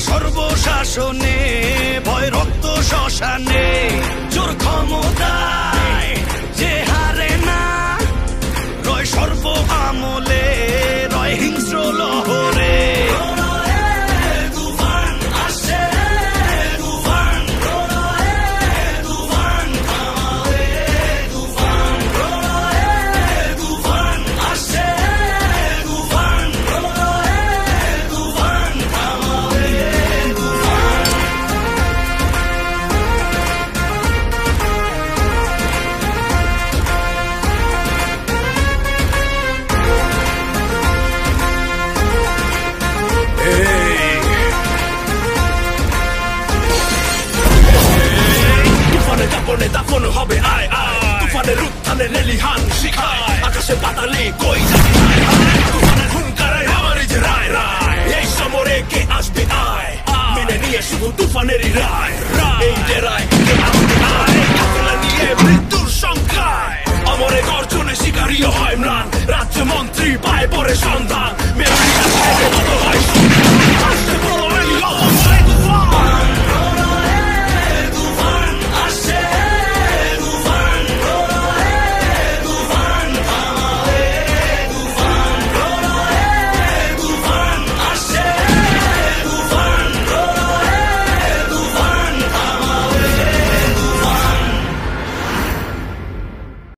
সর্বশাসনে ভয় রক্ত শ্মশানে জোর ক্ষমতায় যে হারে না রয় সর্ব আমলে রয় হিংস্র লহরে দাফন হবে আয় আয় তুফানের উত্থানে লেলিহান শিখায় আকাশে পাতালে কই যাবি তুফানের হুঙ্কারে আমার যে রায় রায় এই সমরে কে আসবে আয় মেনে নিয়ে শুধু তুফানেরই রায় এই ডেরায় কে আসবে আয় কাফেলা নিয়ে মৃত্যুর সংখ্যায় অমরে গর্জনে শিকারীও হয় ম্লান রাজ্য মন্ত্রী পায় পরে সন্ধান